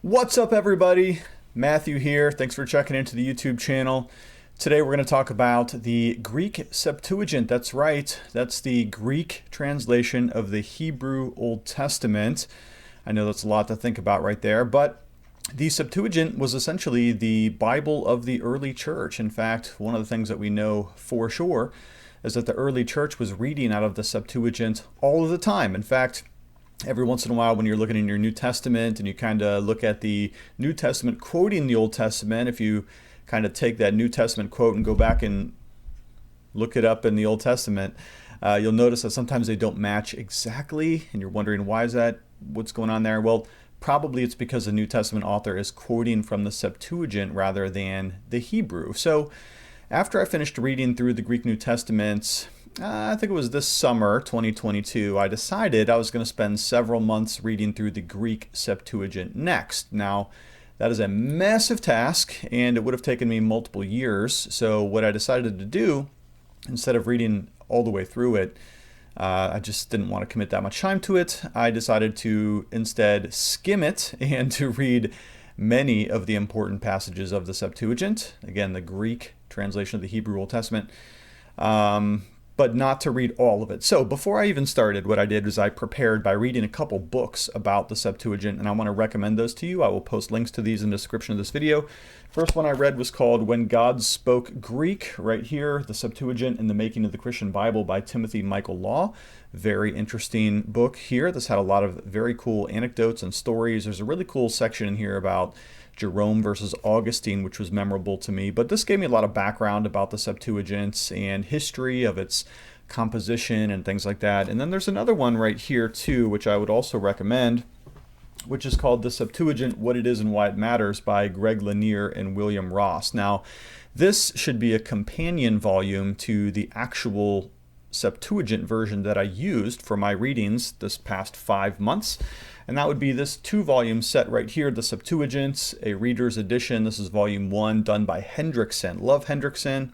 What's up, everybody? Matthew here. Thanks for checking into the YouTube channel. Today we're going to talk about the Greek Septuagint. That's right. That's the Greek translation of the Hebrew Old Testament. I know that's a lot to think about right there, but the Septuagint was essentially the Bible of the early church. In fact, one of the things that we know for sure is that the early church was reading out of the Septuagint all of the time. In fact, every once in a while when you're looking in your New Testament and you kind of look at the New Testament quoting the Old Testament, if you kind of take that New Testament quote and go back and look it up in the Old Testament, you'll notice that sometimes they don't match exactly, and you're wondering, why is that? What's going on there? Well, probably it's because the New Testament author is quoting from the Septuagint rather than the Hebrew. So after I finished reading through the Greek New Testament, I think it was this summer, 2022, I decided I was going to spend several months reading through the Greek Septuagint next. Now, that is a massive task, and it would have taken me multiple years. So what I decided to do, instead of reading all the way through it, I just didn't want to commit that much time to it. I decided to instead skim it and to read many of the important passages of the Septuagint. Again, the Greek translation of the Hebrew Old Testament. But not to read all of it. So before I even started, what I did was I prepared by reading a couple books about the Septuagint, and I want to recommend those to you. I will post links to these in the description of this video. First one I read was called When God Spoke Greek, right here, the Septuagint and the Making of the Christian Bible by Timothy Michael Law. Very interesting book here. This had a lot of very cool anecdotes and stories. There's a really cool section in here about Jerome versus Augustine, which was memorable to me. But this gave me a lot of background about the Septuagint and history of its composition and things like that. And then there's another one right here too, which I would also recommend, which is called The Septuagint, What It Is and Why It Matters by Greg Lanier and William Ross. Now, this should be a companion volume to the actual Septuagint version that I used for my readings this past 5 months. And that would be this 2-volume set right here, the Septuagint, a reader's edition. This is volume 1, done by Hendrickson. Love Hendrickson.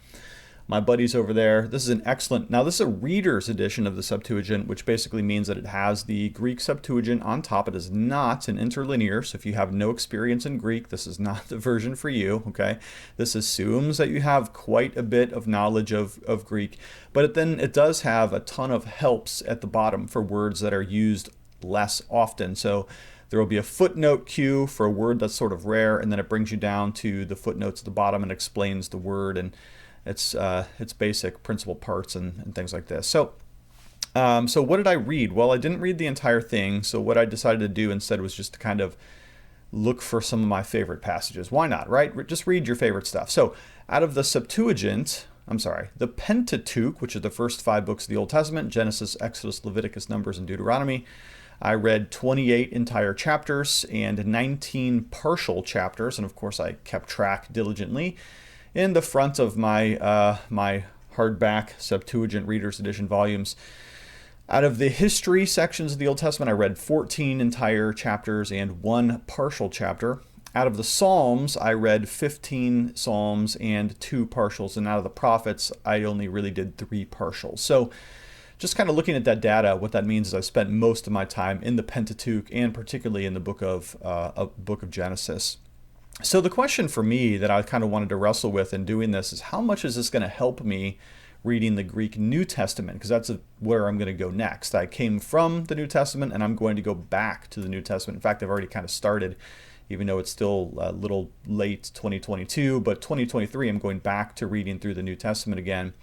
My buddies over there. This is an excellent, now this is a reader's edition of the Septuagint, which basically means that it has the Greek Septuagint on top. It is not an interlinear, so if you have no experience in Greek, this is not the version for you, okay? This assumes that you have quite a bit of knowledge of Greek, but then it does have a ton of helps at the bottom for words that are used less often. So there will be a footnote cue for a word that's sort of rare, and then it brings you down to the footnotes at the bottom and explains the word and its basic principal parts and things like this. So what did I read? Well, I didn't read the entire thing. So what I decided to do instead was just to kind of look for some of my favorite passages. Why not, right? Just read your favorite stuff. So out of the Septuagint, the Pentateuch, which is the first 5 books of the Old Testament, Genesis, Exodus, Leviticus, Numbers, and Deuteronomy, I read 28 entire chapters and 19 partial chapters, and of course I kept track diligently in the front of my my hardback Septuagint Reader's Edition volumes. Out of the history sections of the Old Testament, I read 14 entire chapters and 1 partial chapter. Out of the Psalms, I read 15 Psalms and 2 partials, and out of the Prophets, I only really did 3 partials. So just kind of looking at that data, what that means is I spent most of my time in the Pentateuch and particularly in the book of Genesis. So the question for me that I kind of wanted to wrestle with in doing this is, how much is this going to help me reading the Greek New Testament? Because that's where I'm going to go next. I came from the New Testament and I'm going to go back to the New Testament. In fact, I've already kind of started, even though it's still a little late 2022, but 2023 I'm going back to reading through the New Testament again.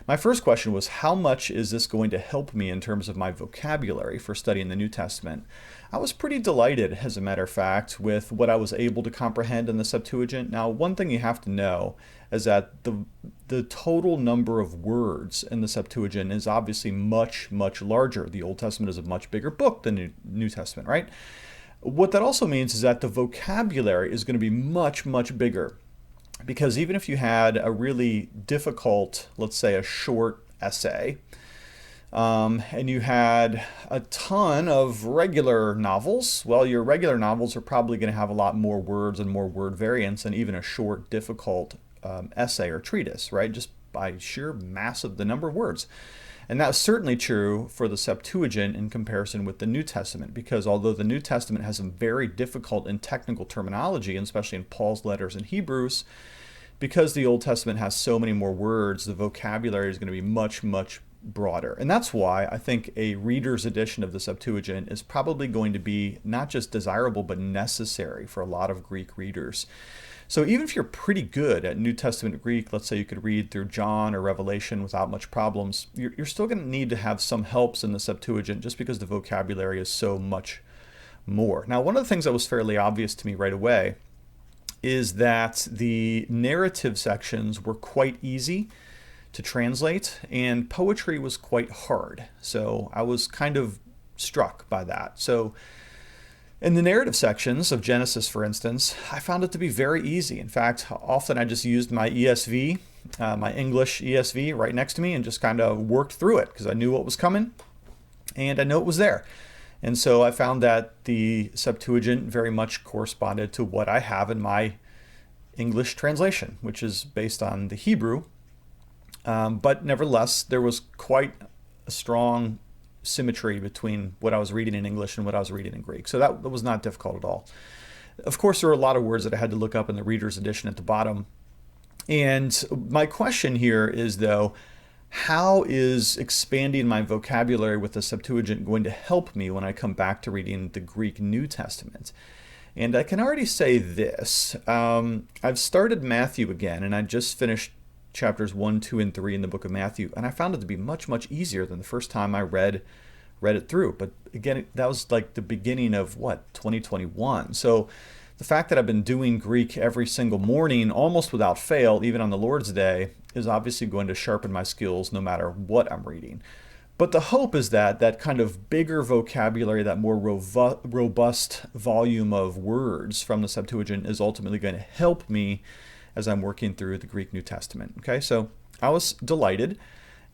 My first question was, how much is this going to help me in terms of my vocabulary for studying the New Testament? I was pretty delighted, as a matter of fact, with what I was able to comprehend in the Septuagint. Now, one thing you have to know is that the total number of words in the Septuagint is obviously much, much larger. The Old Testament is a much bigger book than the New Testament, right? What that also means is that the vocabulary is going to be much, much bigger. Because even if you had a really difficult, let's say a short essay, and you had a ton of regular novels, well, your regular novels are probably going to have a lot more words and more word variants than even a short, difficult essay or treatise, right? Just by sheer mass of the number of words. And that was certainly true for the Septuagint in comparison with the New Testament, because although the New Testament has some very difficult and technical terminology, and especially in Paul's letters in Hebrews, because the Old Testament has so many more words, the vocabulary is going to be much, much broader. And that's why I think a reader's edition of the Septuagint is probably going to be not just desirable, but necessary for a lot of Greek readers. So even if you're pretty good at New Testament Greek, let's say you could read through John or Revelation without much problems, you're still going to need to have some helps in the Septuagint just because the vocabulary is so much more. Now, one of the things that was fairly obvious to me right away is that the narrative sections were quite easy to translate, and poetry was quite hard. So I was kind of struck by that. So in the narrative sections of Genesis, for instance, I found it to be very easy. In fact, often I just used my ESV, my English ESV right next to me, and just kind of worked through it because I knew what was coming and I knew it was there. And so I found that the Septuagint very much corresponded to what I have in my English translation, which is based on the Hebrew. But nevertheless, there was quite a strong symmetry between what I was reading in English and what I was reading in Greek. So that was not difficult at all. Of course, there were a lot of words that I had to look up in the reader's edition at the bottom. And my question here is, though, how is expanding my vocabulary with the Septuagint going to help me when I come back to reading the Greek New Testament? And I can already say this. I've started Matthew again, and I just finished chapters 1, 2, and 3 in the book of Matthew, and I found it to be much, much easier than the first time I read it through. But again, that was like the beginning of, 2021. So the fact that I've been doing Greek every single morning, almost without fail, even on the Lord's Day, is obviously going to sharpen my skills no matter what I'm reading. But the hope is that that kind of bigger vocabulary, that more robust volume of words from the Septuagint is ultimately going to help me as I'm working through the Greek New Testament. Okay, so I was delighted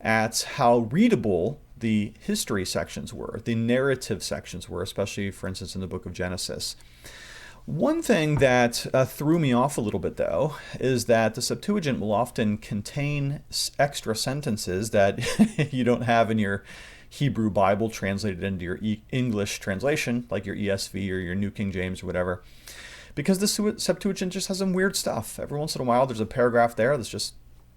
at how readable the history sections were, the narrative sections were, especially, for instance, in the book of Genesis. One thing that threw me off a little bit, though, is that the Septuagint will often contain extra sentences that you don't have in your Hebrew Bible translated into your English translation, like your ESV or your New King James or whatever, because the Septuagint just has some weird stuff. Every once in a while, there's a paragraph there that's just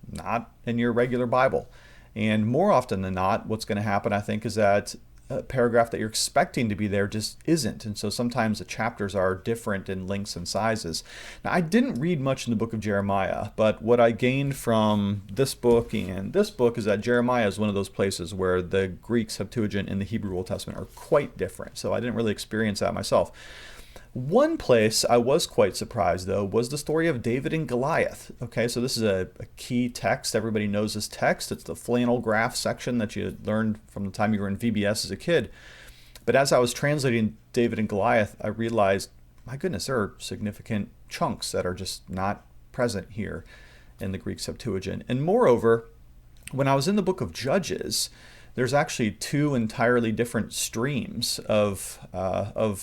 not in your regular Bible. And more often than not, what's going to happen, I think, is that a paragraph that you're expecting to be there just isn't. And so sometimes the chapters are different in lengths and sizes. Now, I didn't read much in the book of Jeremiah, but what I gained from this book and this book is that Jeremiah is one of those places where the Greek Septuagint and the Hebrew Old Testament are quite different. So I didn't really experience that myself. One place I was quite surprised, though, was the story of David and Goliath. Okay, so this is a key text. Everybody knows this text. It's the flannel graph section that you learned from the time you were in VBS as a kid. But as I was translating David and Goliath, I realized, my goodness, there are significant chunks that are just not present here in the Greek Septuagint. And moreover, when I was in the book of Judges, there's actually two entirely different streams of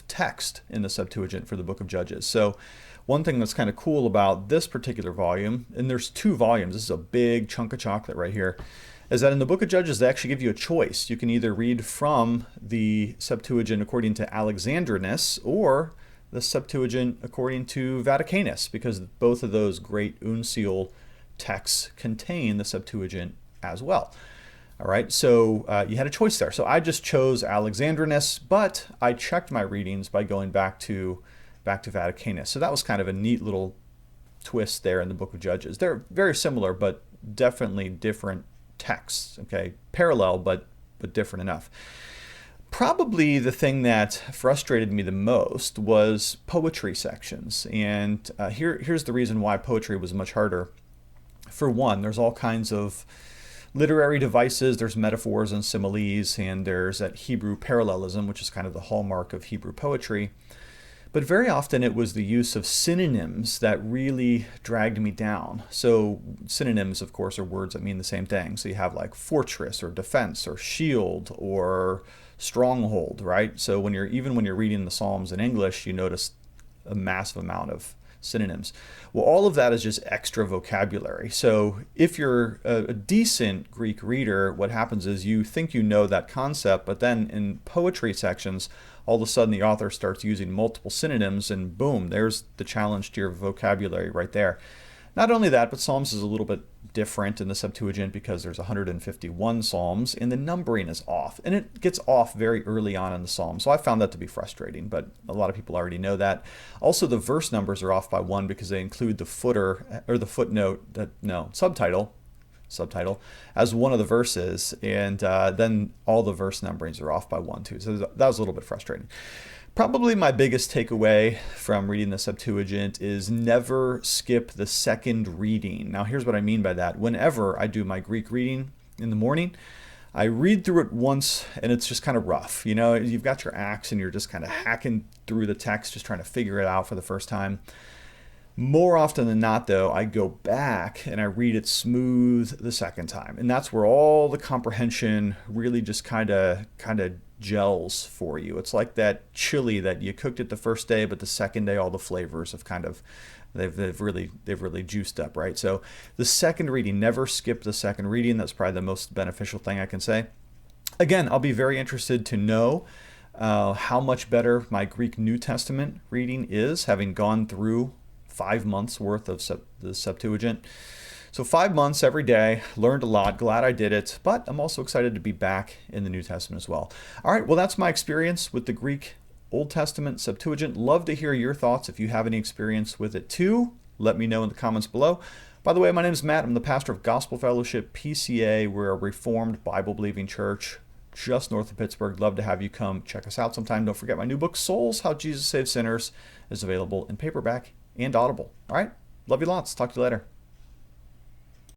text in the Septuagint for the book of Judges. So one thing that's kind of cool about this particular volume, and there's two volumes, this is a big chunk of chocolate right here, is that in the book of Judges, they actually give you a choice. You can either read from the Septuagint according to Alexandrinus or the Septuagint according to Vaticanus, because both of those great uncial texts contain the Septuagint as well. All right, so you had a choice there. So I just chose Alexandrinus, but I checked my readings by going back to Vaticanus. So that was kind of a neat little twist there in the book of Judges. They're very similar, but definitely different texts. Okay, parallel, but different enough. Probably the thing that frustrated me the most was poetry sections, and here's the reason why poetry was much harder. For one, there's all kinds of literary devices, there's metaphors and similes, and there's that Hebrew parallelism, which is kind of the hallmark of Hebrew poetry. But very often it was the use of synonyms that really dragged me down. So synonyms, of course, are words that mean the same thing. So you have like fortress or defense or shield or stronghold, right? So when you're reading the Psalms in English, you notice a massive amount of synonyms. Well, all of that is just extra vocabulary. So if you're a decent Greek reader, what happens is you think you know that concept, but then in poetry sections, all of a sudden the author starts using multiple synonyms, and boom, there's the challenge to your vocabulary right there. Not only that, but Psalms is a little bit different in the Septuagint because there's 151 Psalms and the numbering is off. And it gets off very early on in the Psalm. So I found that to be frustrating, but a lot of people already know that. Also, the verse numbers are off by one because they include the footer or the footnote, subtitle as one of the verses, and then all the verse numberings are off by one too. So that was a little bit frustrating. Probably my biggest takeaway from reading the Septuagint is never skip the second reading. Now here's what I mean by that. Whenever I do my Greek reading in the morning, I read through it once and it's just kind of rough. You know, you've got your axe and you're just kind of hacking through the text, just trying to figure it out for the first time. More often than not, though, I go back and I read it smooth the second time. And that's where all the comprehension really just kind of gels for you. It's like that chili that you cooked it the first day, but the second day all the flavors have they've really juiced up, right? So the second reading, never skip the second reading. That's probably the most beneficial thing I can say. Again, I'll be very interested to know how much better my Greek New Testament reading is, having gone through 5 months worth of the Septuagint. So 5 months every day, learned a lot, glad I did it, but I'm also excited to be back in the New Testament as well. All right, well, that's my experience with the Greek Old Testament Septuagint. Love to hear your thoughts. If you have any experience with it too, let me know in the comments below. By the way, my name is Matt. I'm the pastor of Gospel Fellowship PCA. We're a Reformed Bible-believing church just north of Pittsburgh. Love to have you come check us out sometime. Don't forget my new book, Souls, How Jesus Saves Sinners, is available in paperback and Audible. All right, love you lots. Talk to you later.